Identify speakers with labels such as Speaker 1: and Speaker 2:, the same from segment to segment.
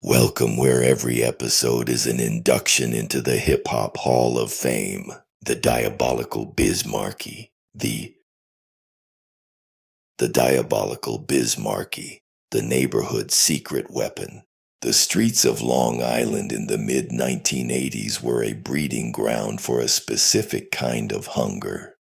Speaker 1: Welcome where every episode is an induction into the hip-hop Hall of Fame, the diabolical Markie, the diabolical Markie, the neighborhood secret weapon. The streets of Long Island in the mid-1980s were a breeding ground for a specific kind of hunger.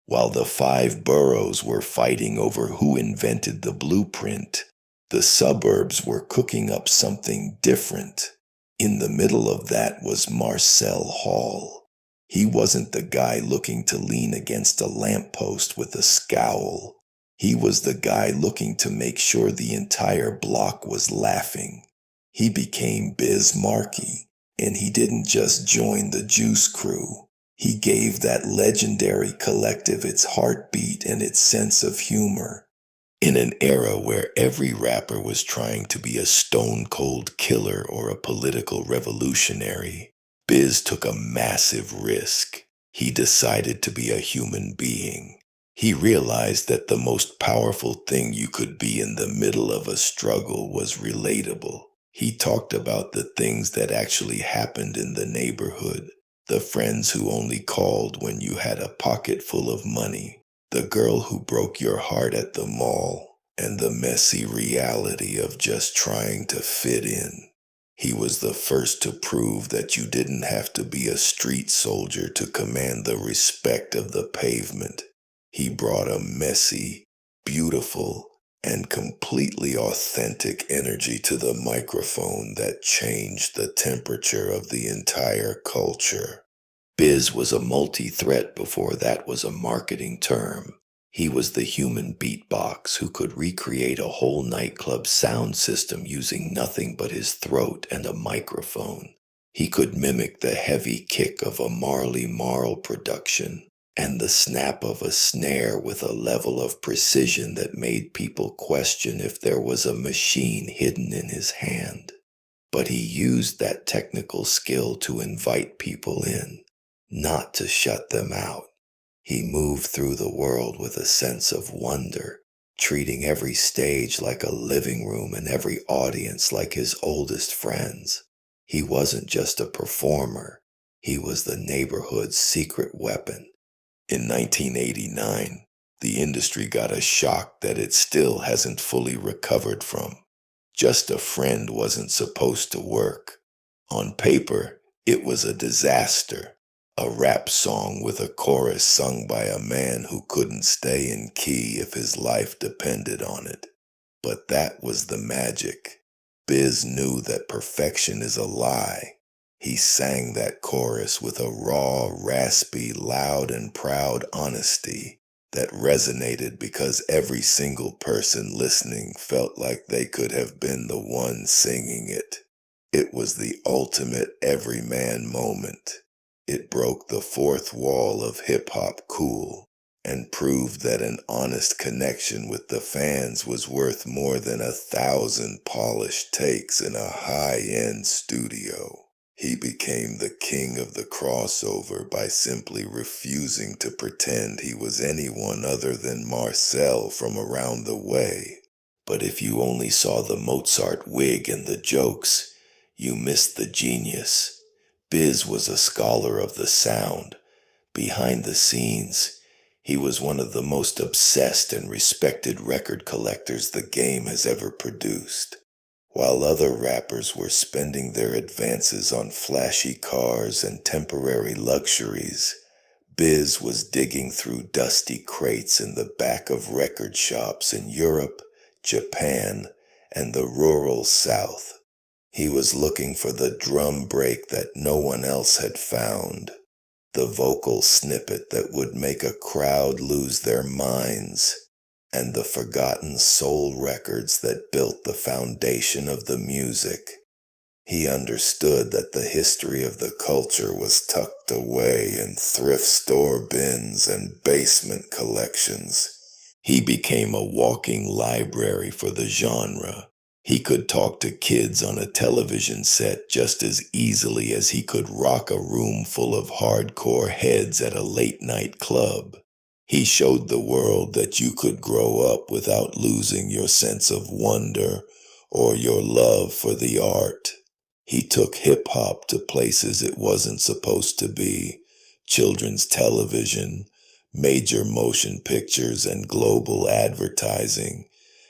Speaker 1: While the five boroughs were fighting over who invented the blueprint, the suburbs were cooking up something different. In the middle of that was Marcel Hall. He wasn't the guy looking to lean against a lamppost with a scowl. He was the guy looking to make sure the entire block was laughing. He became Markie, and he didn't just join the Juice Crew. He gave that legendary collective its heartbeat and its sense of humor. In an era where every rapper was trying to be a stone-cold killer or a political revolutionary, Biz took a massive risk. He decided to be a human being. He realized that the most powerful thing you could be in the middle of a struggle was relatable. He talked about the things that actually happened in the neighborhood, the friends who only called when you had a pocket full of money, the girl who broke your heart at the mall, and the messy reality of just trying to fit in. He was the first to prove that you didn't have to be a street soldier to command the respect of the pavement. He brought a messy, beautiful, and completely authentic energy to the microphone that changed the temperature of the entire culture. Biz was a multi-threat before that was a marketing term. He was the human beatbox who could recreate a whole nightclub sound system using nothing but his throat and a microphone. He could mimic the heavy kick of a Marl production and the snap of a snare with a level of precision that made people question if there was a machine hidden in his hand. But he used that technical skill to invite people in, not to shut them out. He moved through the world with a sense of wonder, treating every stage like a living room and every audience like his oldest friends. He wasn't just a performer, he was the neighborhood's secret weapon. In 1989, the industry got a shock that it still hasn't fully recovered from. Just a Friend wasn't supposed to work. On paper, it was a disaster. A rap song with a chorus sung by a man who couldn't stay in key if his life depended on it. But that was the magic. Biz knew that perfection is a lie. He sang that chorus with a raw, raspy, loud, and proud honesty that resonated because every single person listening felt like they could have been the one singing it. It was the ultimate everyman moment. It broke the fourth wall of hip-hop Kool and proved that an honest connection with the fans was worth more than 1,000 polished takes in a high-end studio. He became the king of the crossover by simply refusing to pretend he was anyone other than Marcel from around the way. But if you only saw the Mozart wig and the jokes, you missed the genius. Biz was a scholar of the sound. Behind the scenes, he was one of the most obsessed and respected record collectors the game has ever produced. While other rappers were spending their advances on flashy cars and temporary luxuries, Biz was digging through dusty crates in the back of record shops in Europe, Japan, and the rural South. He was looking for the drum break that no one else had found, the vocal snippet that would make a crowd lose their minds, and the forgotten soul records that built the foundation of the music. He understood that the history of the culture was tucked away in thrift store bins and basement collections. He became a walking library for the genre. He could talk to kids on a television set just as easily as he could rock a room full of hardcore heads at a late-night club. He showed the world that you could grow up without losing your sense of wonder or your love for the art. He took hip hop to places it wasn't supposed to be: children's television, major motion pictures, and global advertising.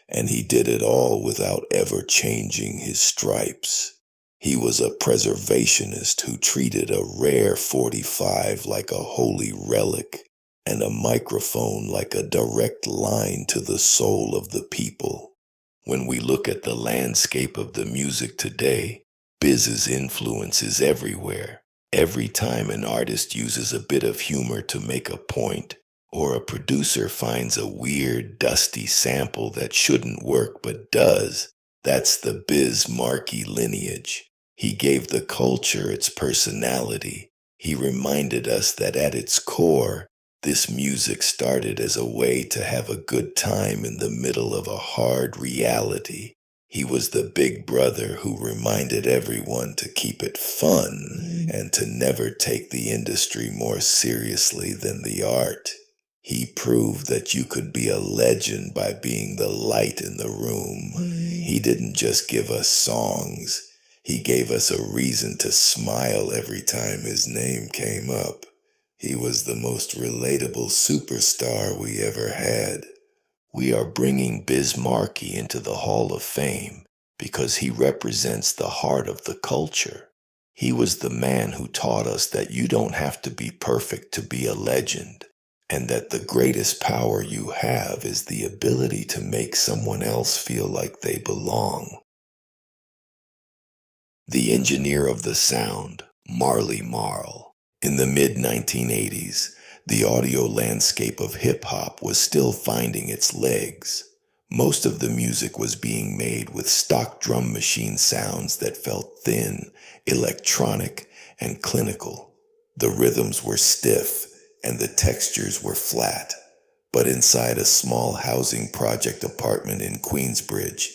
Speaker 1: And he did it all without ever changing his stripes. He was a preservationist who treated a rare 45 like a holy relic, and a microphone like a direct line to the soul of the people. When we look at the landscape of the music today, Biz's influence is everywhere. Every time an artist uses a bit of humor to make a point, or a producer finds a weird, dusty sample that shouldn't work but does, that's the Biz Markie lineage. He gave the culture its personality. He reminded us that at its core, this music started as a way to have a good time in the middle of a hard reality. He was the big brother who reminded everyone to keep it fun and to never take the industry more seriously than the art. He proved that you could be a legend by being the light in the room. He didn't just give us songs, he gave us a reason to smile every time his name came up. He was the most relatable superstar we ever had. We are bringing Biz Markie into the Hall of Fame because he represents the heart of the culture. He was the man who taught us that you don't have to be perfect to be a legend, and that the greatest power you have is the ability to make someone else feel like they belong. The engineer of the sound, Marl. In the mid-1980s, the audio landscape of hip-hop was still finding its legs. Most of the music was being made with stock drum machine sounds that felt thin, electronic, and clinical. The rhythms were stiff, and the textures were flat. But inside a small housing project apartment in Queensbridge,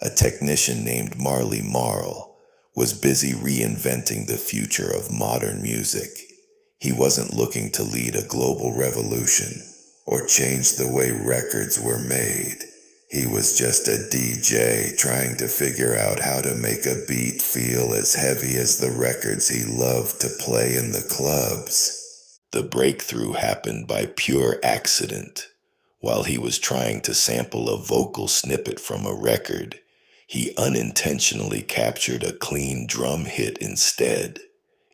Speaker 1: a technician named Marl was busy reinventing the future of modern music. He wasn't looking to lead a global revolution or change the way records were made. He was just a DJ trying to figure out how to make a beat feel as heavy as the records he loved to play in the clubs. The breakthrough happened by pure accident. While he was trying to sample a vocal snippet from a record, he unintentionally captured a clean drum hit instead.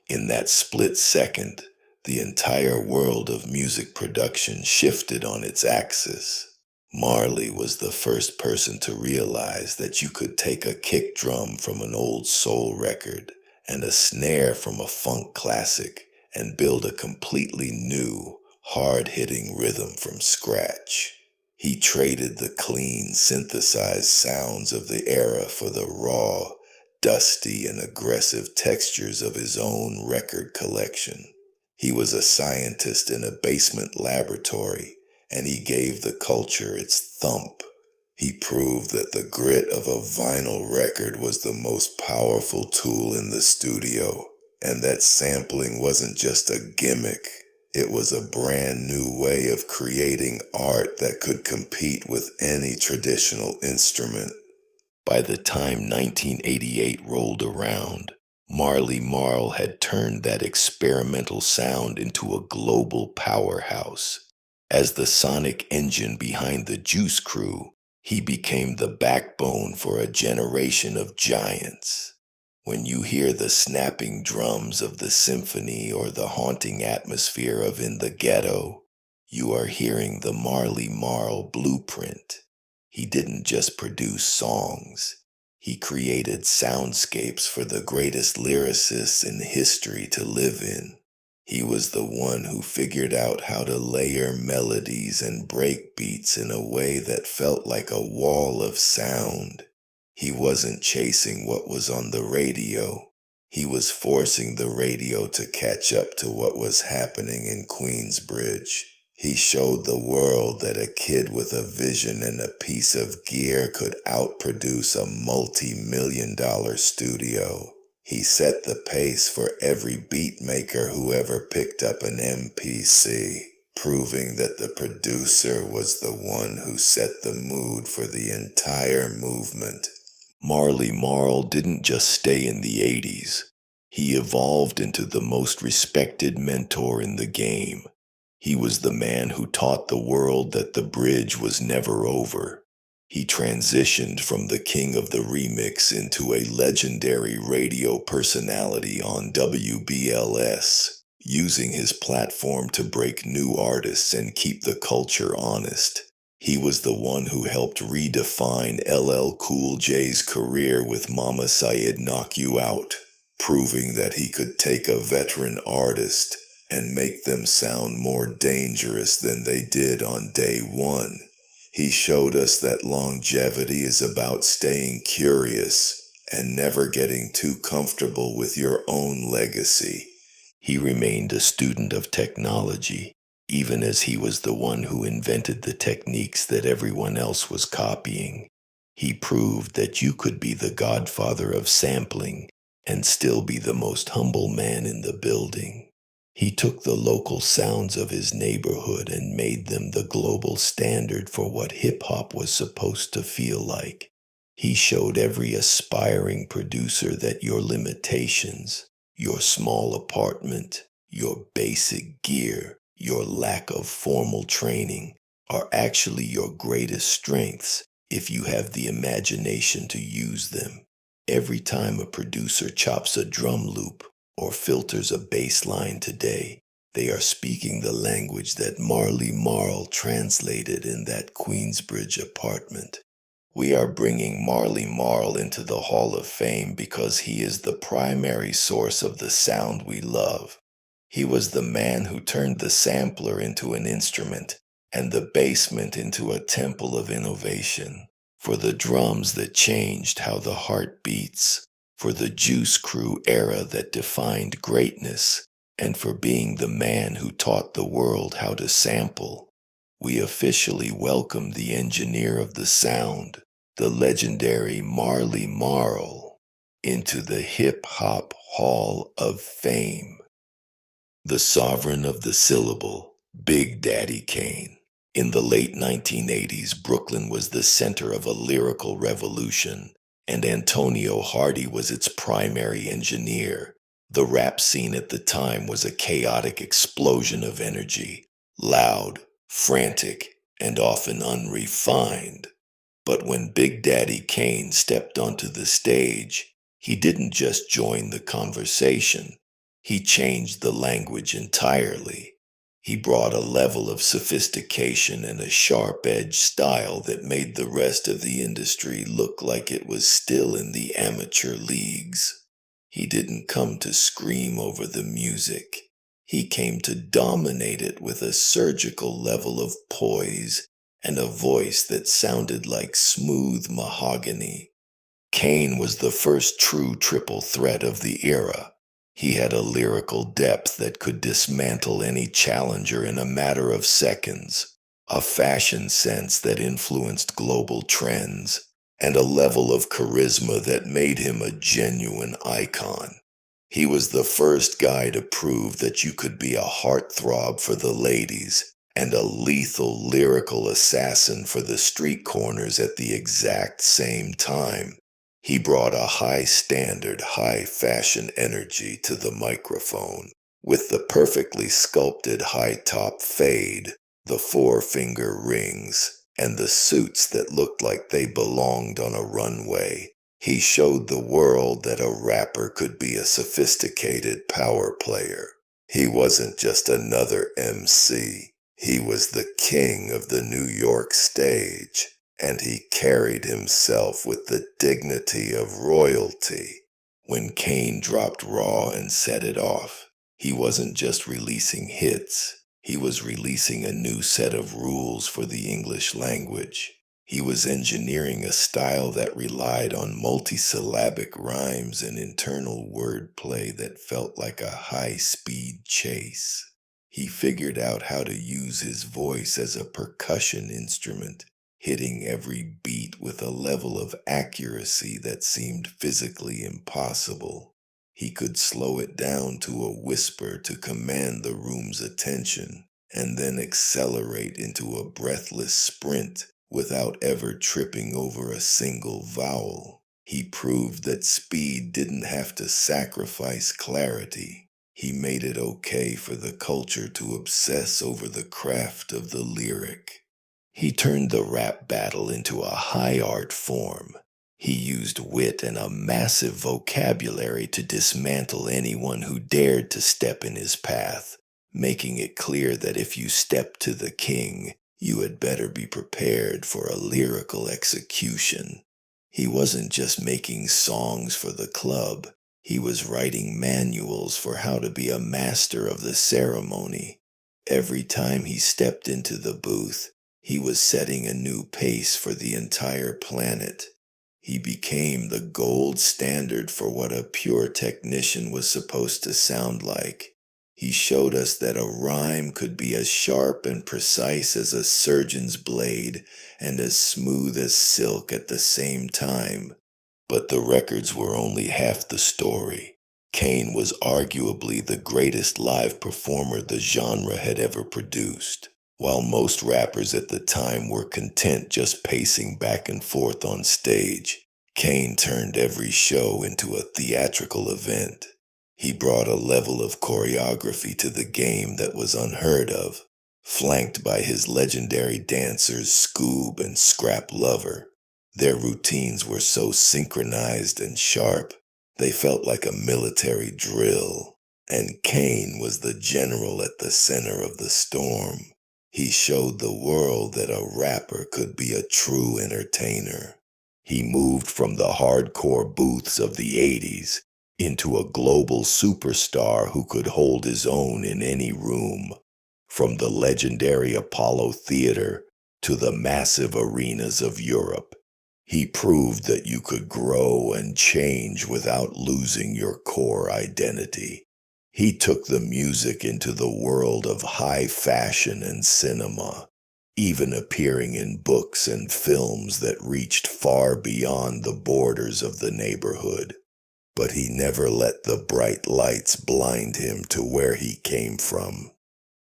Speaker 1: In that split second, the entire world of music production shifted on its axis. Marley was the first person to realize that you could take a kick drum from an old soul record and a snare from a funk classic and build a completely new, hard-hitting rhythm from scratch. He traded the clean, synthesized sounds of the era for the raw, dusty, and aggressive textures of his own record collection. He was a scientist in a basement laboratory, and he gave the culture its thump. He proved that the grit of a vinyl record was the most powerful tool in the studio, and that sampling wasn't just a gimmick. It was a brand new way of creating art that could compete with any traditional instrument. By the time 1988 rolled around, Marl had turned that experimental sound into a global powerhouse. As the sonic engine behind the Juice Crew, he became the backbone for a generation of giants. When you hear the snapping drums of the symphony or the haunting atmosphere of In the Ghetto, you are hearing the Marl blueprint. He didn't just produce songs. He created soundscapes for the greatest lyricists in history to live in. He was the one who figured out how to layer melodies and break beats in a way that felt like a wall of sound. He wasn't chasing what was on the radio. He was forcing the radio to catch up to what was happening in Queensbridge. He showed the world that a kid with a vision and a piece of gear could outproduce a multi-million-dollar studio. He set the pace for every beat maker who ever picked up an MPC, proving that the producer was the one who set the mood for the entire movement. Marl didn't just stay in the 80s. He evolved into the most respected mentor in the game. He was the man who taught the world that the bridge was never over. He transitioned from the king of the remix into a legendary radio personality on WBLS, using his platform to break new artists and keep the culture honest. He was the one who helped redefine LL Cool J's career with Mama Said Knock You Out, proving that he could take a veteran artist and make them sound more dangerous than they did on day one. He showed us that longevity is about staying curious and never getting too comfortable with your own legacy. He remained a student of technology, even as he was the one who invented the techniques that everyone else was copying. He proved that you could be the godfather of sampling and still be the most humble man in the building. He took the local sounds of his neighborhood and made them the global standard for what hip-hop was supposed to feel like. He showed every aspiring producer that your limitations, your small apartment, your basic gear, your lack of formal training are actually your greatest strengths if you have the imagination to use them. Every time a producer chops a drum loop or filters a bass line today, they are speaking the language that Marl translated in that Queensbridge apartment. We are bringing Marl into the Hall of Fame because he is the primary source of the sound we love. He was the man who turned the sampler into an instrument and the basement into a temple of innovation. For the drums that changed how the heart beats, for the Juice Crew era that defined greatness, and for being the man who taught the world how to sample. We officially welcome the engineer of the sound, the legendary Marl, into the Hip Hop Hall of Fame. The sovereign of the syllable, Big Daddy Kane. In the late 1980s, Brooklyn was the center of a lyrical revolution, and Antonio Hardy was its primary engineer. The rap scene at the time was a chaotic explosion of energy, loud, frantic, and often unrefined. But when Big Daddy Kane stepped onto the stage, he didn't just join the conversation. He changed the language entirely. He brought a level of sophistication and a sharp-edged style that made the rest of the industry look like it was still in the amateur leagues. He didn't come to scream over the music. He came to dominate it with a surgical level of poise and a voice that sounded like smooth mahogany. Kane was the first true triple threat of the era. He had a lyrical depth that could dismantle any challenger in a matter of seconds, a fashion sense that influenced global trends, and a level of charisma that made him a genuine icon. He was the first guy to prove that you could be a heartthrob for the ladies and a lethal lyrical assassin for the street corners at the exact same time. He brought a high standard, high fashion energy to the microphone, with the perfectly sculpted high top fade, the four-finger rings, and the suits that looked like they belonged on a runway. He showed the world that a rapper could be a sophisticated power player. He wasn't just another MC. He was the king of the New York stage, and he carried himself with the dignity of royalty. When Kane dropped Raw and set it off, he wasn't just releasing hits. He was releasing a new set of rules for the English language. He was engineering a style that relied on multisyllabic rhymes and internal wordplay that felt like a high-speed chase. He figured out how to use his voice as a percussion instrument, hitting every beat with a level of accuracy that seemed physically impossible. He could slow it down to a whisper to command the room's attention, and then accelerate into a breathless sprint without ever tripping over a single vowel. He proved that speed didn't have to sacrifice clarity. He made it okay for the culture to obsess over the craft of the lyric. He turned the rap battle into a high art form. He used wit and a massive vocabulary to dismantle anyone who dared to step in his path, making it clear that if you stepped to the king, you had better be prepared for a lyrical execution. He wasn't just making songs for the club, he was writing manuals for how to be a master of the ceremony. Every time he stepped into the booth, he was setting a new pace for the entire planet. He became the gold standard for what a pure technician was supposed to sound like. He showed us that a rhyme could be as sharp and precise as a surgeon's blade and as smooth as silk at the same time. But the records were only half the story. Kane was arguably the greatest live performer the genre had ever produced. While most rappers at the time were content just pacing back and forth on stage, Kane turned every show into a theatrical event. He brought a level of choreography to the game that was unheard of, flanked by his legendary dancers Scoob and Scrap Lover. Their routines were so synchronized and sharp, they felt like a military drill. And Kane was the general at the center of the storm. He showed the world that a rapper could be a true entertainer. He moved from the hardcore booths of the 80s into a global superstar who could hold his own in any room. From the legendary Apollo Theater to the massive arenas of Europe, he proved that you could grow and change without losing your core identity. He took the music into the world of high fashion and cinema, even appearing in books and films that reached far beyond the borders of the neighborhood. But he never let the bright lights blind him to where he came from.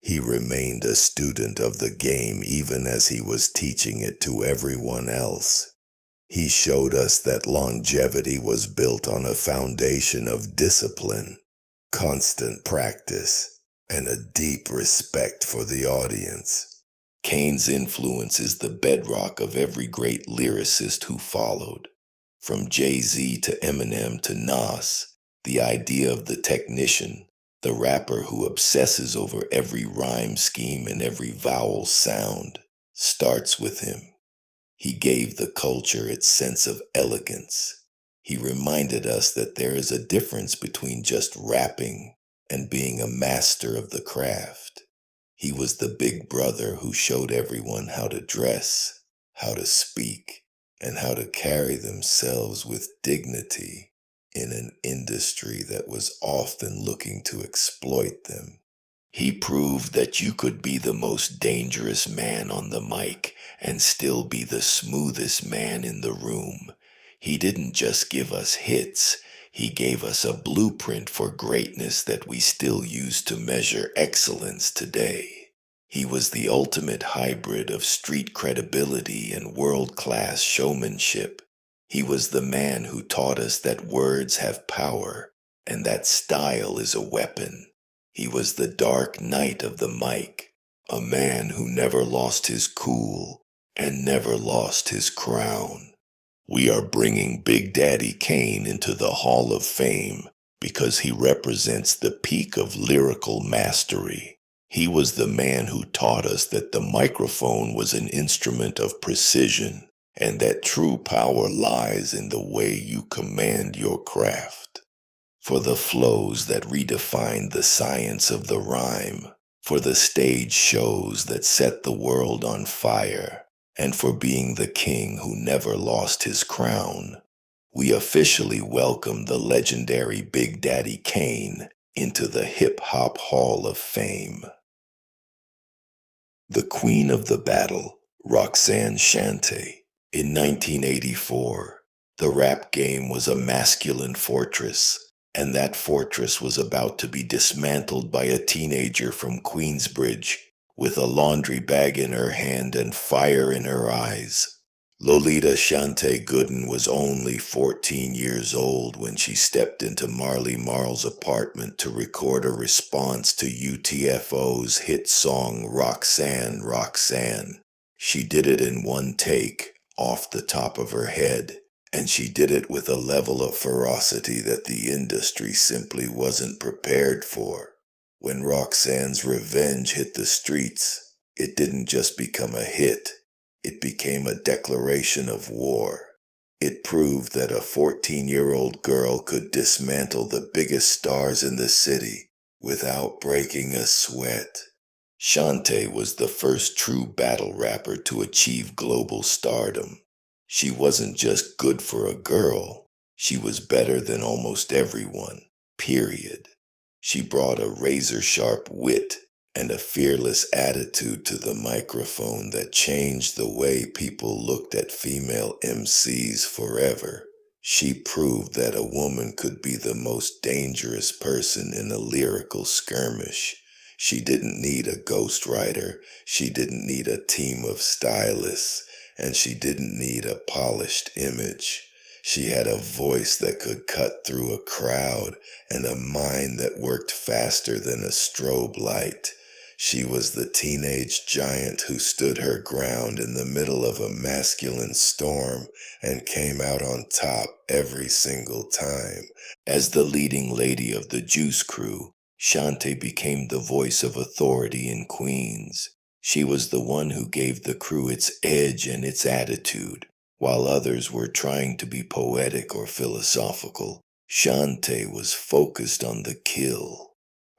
Speaker 1: He remained a student of the game even as he was teaching it to everyone else. He showed us that longevity was built on a foundation of discipline, constant practice, and a deep respect for the audience. Kane's influence is the bedrock of every great lyricist who followed. From Jay-Z to Eminem to Nas, the idea of the technician, the rapper who obsesses over every rhyme scheme and every vowel sound, starts with him. He gave the culture its sense of elegance. He reminded us that there is a difference between just rapping and being a master of the craft. He was the big brother who showed everyone how to dress, how to speak, and how to carry themselves with dignity in an industry that was often looking to exploit them. He proved that you could be the most dangerous man on the mic and still be the smoothest man in the room. He didn't just give us hits, he gave us a blueprint for greatness that we still use to measure excellence today. He was the ultimate hybrid of street credibility and world-class showmanship. He was the man who taught us that words have power and that style is a weapon. He was the dark knight of the mic, a man who never lost his cool and never lost his crown. We are bringing Big Daddy Kane into the Hall of Fame because he represents the peak of lyrical mastery. He was the man who taught us that the microphone was an instrument of precision and that true power lies in the way you command your craft. For the flows that redefined the science of the rhyme, for the stage shows that set the world on fire, and for being the king who never lost his crown, we officially welcome the legendary Big Daddy Kane into the Hip Hop Hall of Fame. The queen of the battle, Roxanne Shante. In 1984, the rap game was a masculine fortress, and that fortress was about to be dismantled by a teenager from Queensbridge with a laundry bag in her hand and fire in her eyes. Lolita Shante Gooden was only 14 years old when she stepped into Marl's apartment to record a response to UTFO's hit song Roxanne, Roxanne. She did it in one take, off the top of her head, and she did it with a level of ferocity that the industry simply wasn't prepared for. When Roxanne's Revenge hit the streets, it didn't just become a hit. It became a declaration of war. It proved that a 14-year-old girl could dismantle the biggest stars in the city without breaking a sweat. Shante was the first true battle rapper to achieve global stardom. She wasn't just good for a girl, she was better than almost everyone, period. She brought a razor-sharp wit and a fearless attitude to the microphone that changed the way people looked at female MCs forever. She proved that a woman could be the most dangerous person in a lyrical skirmish. She didn't need a ghostwriter, she didn't need a team of stylists, and she didn't need a polished image. She had a voice that could cut through a crowd and a mind that worked faster than a strobe light. She was the teenage giant who stood her ground in the middle of a masculine storm and came out on top every single time. As the leading lady of the Juice Crew, Shante became the voice of authority in Queens. She was the one who gave the crew its edge and its attitude. While others were trying to be poetic or philosophical, Shante was focused on the kill.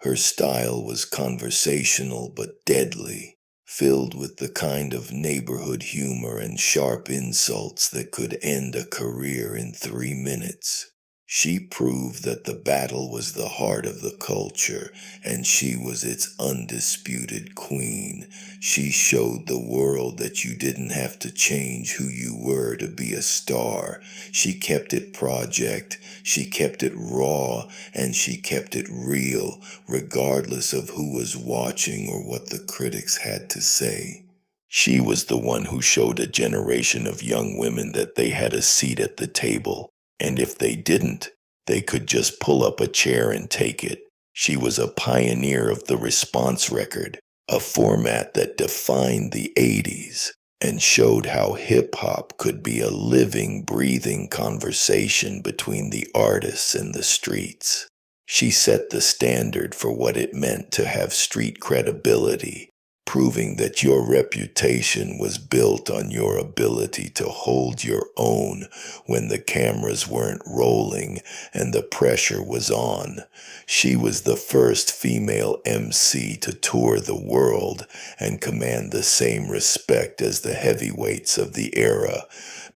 Speaker 1: Her style was conversational but deadly, filled with the kind of neighborhood humor and sharp insults that could end a career in 3 minutes. She proved that the battle was the heart of the culture, and she was its undisputed queen. She showed the world that you didn't have to change who you were to be a star. She kept it project, she kept it raw, and she kept it real, regardless of who was watching or what the critics had to say. She was the one who showed a generation of young women that they had a seat at the table, and if they didn't, they could just pull up a chair and take it. She was a pioneer of the response record, a format that defined the 80s and showed how hip-hop could be a living, breathing conversation between the artists and the streets. She set the standard for what it meant to have street credibility, proving that your reputation was built on your ability to hold your own when the cameras weren't rolling and the pressure was on. She was the first female MC to tour the world and command the same respect as the heavyweights of the era.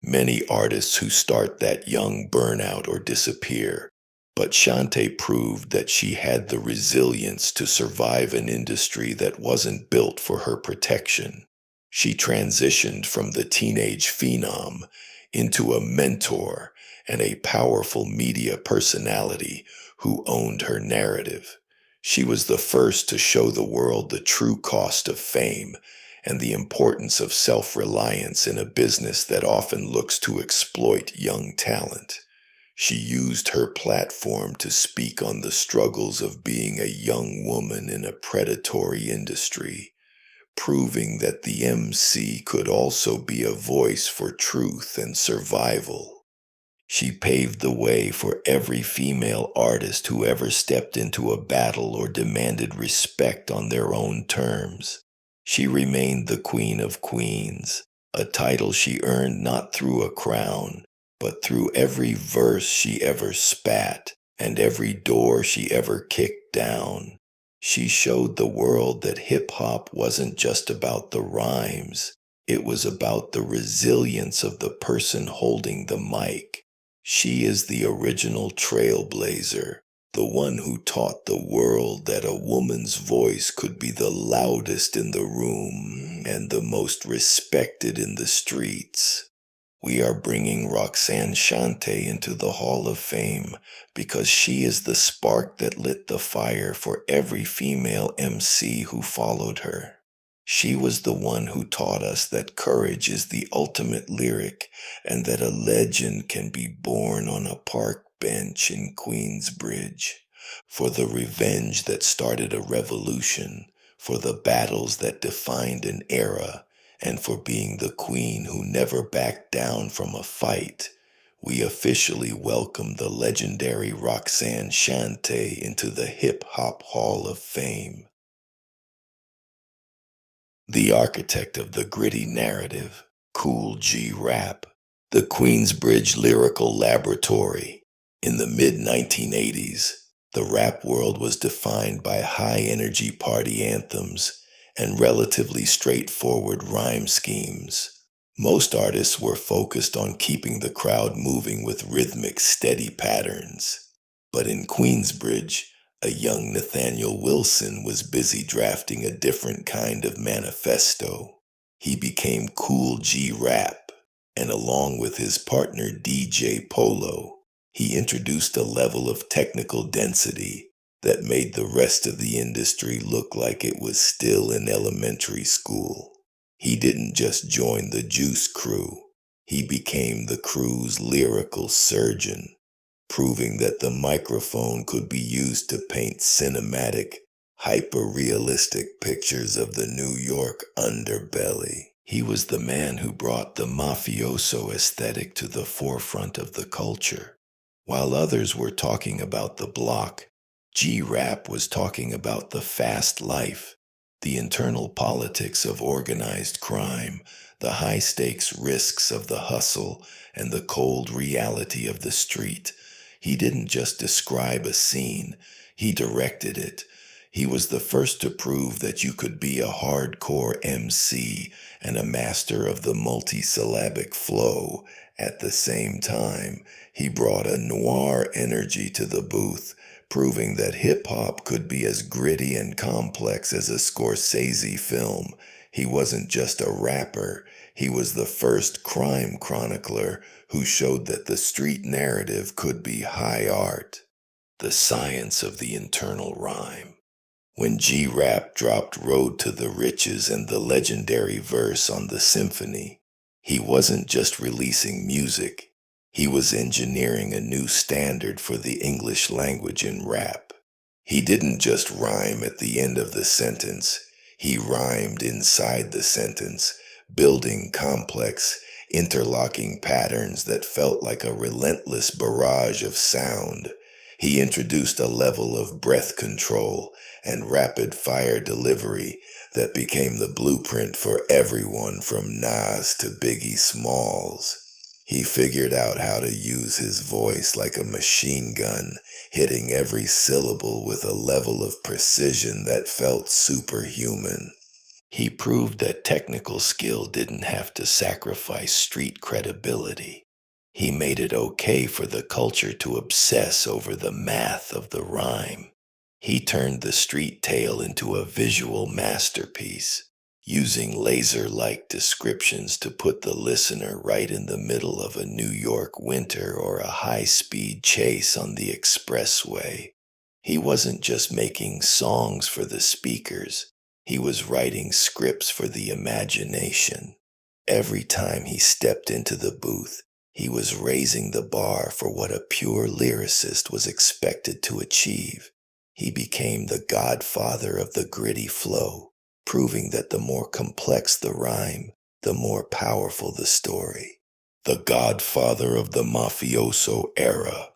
Speaker 1: Many artists who start that young burn out or disappear. But Shante proved that she had the resilience to survive an industry that wasn't built for her protection. She transitioned from the teenage phenom into a mentor and a powerful media personality who owned her narrative. She was the first to show the world the true cost of fame and the importance of self-reliance in a business that often looks to exploit young talent. She used her platform to speak on the struggles of being a young woman in a predatory industry, proving that the MC could also be a voice for truth and survival. She paved the way for every female artist who ever stepped into a battle or demanded respect on their own terms. She remained the Queen of Queens, a title she earned not through a crown, but through every verse she ever spat and every door she ever kicked down. She showed the world that hip-hop wasn't just about the rhymes, it was about the resilience of the person holding the mic. She is the original trailblazer, the one who taught the world that a woman's voice could be the loudest in the room and the most respected in the streets. We are bringing Roxanne Shante into the Hall of Fame because she is the spark that lit the fire for every female MC who followed her. She was the one who taught us that courage is the ultimate lyric and that a legend can be born on a park bench in Queensbridge. For the revenge that started a revolution, for the battles that defined an era, and for being the queen who never backed down from a fight, we officially welcome the legendary Roxanne Shante into the Hip Hop Hall of Fame. The architect of the gritty narrative, Kool Rap, the Queensbridge Lyrical Laboratory. In the mid 1980s, the rap world was defined by high energy party anthems and relatively straightforward rhyme schemes. Most artists were focused on keeping the crowd moving with rhythmic, steady patterns. But in Queensbridge, a young Nathaniel Wilson was busy drafting a different kind of manifesto. He became Kool Rap, and along with his partner DJ Polo, he introduced a level of technical density that made the rest of the industry look like it was still in elementary school. He didn't just join the Juice Crew, he became the crew's lyrical surgeon, proving that the microphone could be used to paint cinematic, hyper-realistic pictures of the New York underbelly. He was the man who brought the mafioso aesthetic to the forefront of the culture. While others were talking about the block, G-Rap was talking about the fast life, the internal politics of organized crime, the high-stakes risks of the hustle, and the cold reality of the street. He didn't just describe a scene, he directed it. He was the first to prove that you could be a hardcore MC and a master of the multisyllabic flow at the same time. He brought a noir energy to the booth, proving that hip-hop could be as gritty and complex as a Scorsese film. He wasn't just a rapper, he was the first crime chronicler who showed that the street narrative could be high art. The science of the internal rhyme. When G-Rap dropped Road to the Riches and the legendary verse on the symphony, he wasn't just releasing music, he was engineering a new standard for the English language in rap. He didn't just rhyme at the end of the sentence, he rhymed inside the sentence, building complex, interlocking patterns that felt like a relentless barrage of sound. He introduced a level of breath control and rapid-fire delivery that became the blueprint for everyone from Nas to Biggie Smalls. He figured out how to use his voice like a machine gun, hitting every syllable with a level of precision that felt superhuman. He proved that technical skill didn't have to sacrifice street credibility. He made it okay for the culture to obsess over the math of the rhyme. He turned the street tale into a visual masterpiece, using laser-like descriptions to put the listener right in the middle of a New York winter or a high-speed chase on the expressway. He wasn't just making songs for the speakers, he was writing scripts for the imagination. Every time he stepped into the booth, he was raising the bar for what a pure lyricist was expected to achieve. He became the godfather of the gritty flow, proving that the more complex the rhyme, the more powerful the story. The godfather of the mafioso era.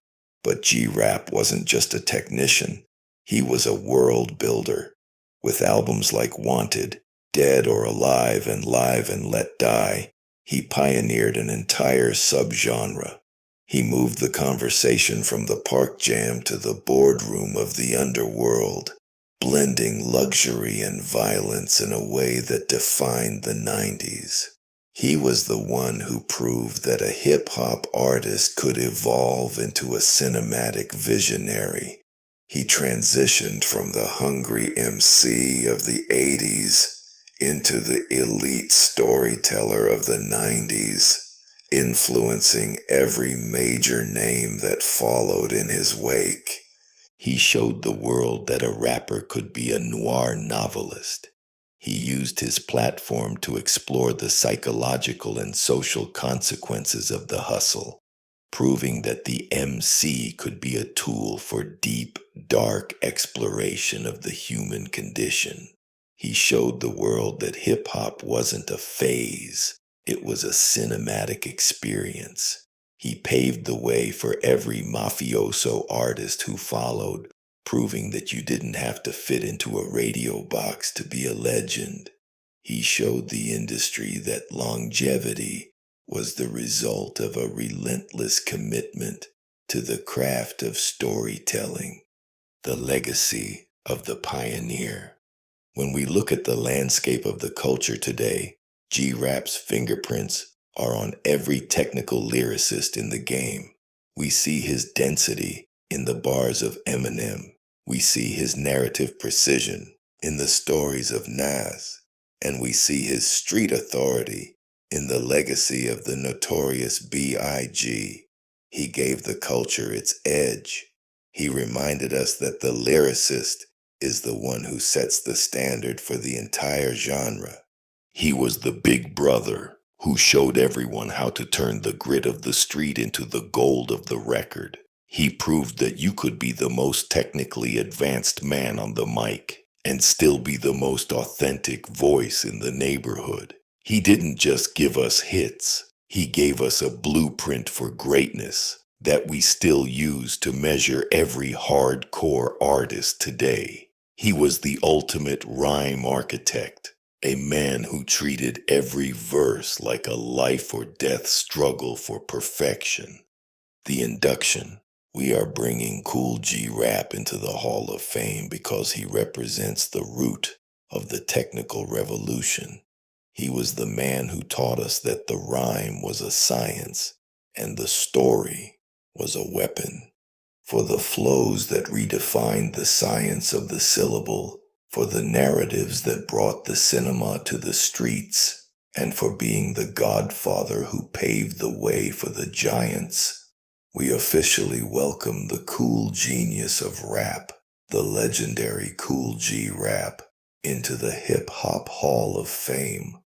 Speaker 1: But G-Rap wasn't just a technician, he was a world builder. With albums like Wanted, Dead or Alive, and Live and Let Die, he pioneered an entire subgenre. He moved the conversation from the park jam to the boardroom of the underworld, blending luxury and violence in a way that defined the 90s. He was the one who proved that a hip-hop artist could evolve into a cinematic visionary. He transitioned from the hungry MC of the 80s into the elite storyteller of the 90s, influencing every major name that followed in his wake. He showed the world that a rapper could be a noir novelist. He used his platform to explore the psychological and social consequences of the hustle, proving that the MC could be a tool for deep, dark exploration of the human condition. He showed the world that hip hop wasn't a phase, it was a cinematic experience. He paved the way for every mafioso artist who followed, proving that you didn't have to fit into a radio box to be a legend. He showed the industry that longevity was the result of a relentless commitment to the craft of storytelling, the legacy of the pioneer. When we look at the landscape of the culture today, G-Rap's fingerprints are on every technical lyricist in the game. We see his density in the bars of Eminem. We see his narrative precision in the stories of Nas. And we see his street authority in the legacy of the notorious B.I.G. He gave the culture its edge. He reminded us that the lyricist is the one who sets the standard for the entire genre. He was the big brother who showed everyone how to turn the grit of the street into the gold of the record. He proved that you could be the most technically advanced man on the mic and still be the most authentic voice in the neighborhood. He didn't just give us hits, he gave us a blueprint for greatness that we still use to measure every hardcore artist today. He was the ultimate rhyme architect, a man who treated every verse like a life or death struggle for perfection. The induction. We are bringing Kool G Rap into the Hall of Fame because he represents the root of the technical revolution. He was the man who taught us that the rhyme was a science and the story was a weapon. For the flows that redefined the science of the syllable, for the narratives that brought the cinema to the streets, and for being the godfather who paved the way for the giants, we officially welcome the cool genius of rap, the legendary Kool G Rap, into the Hip Hop Hall of Fame.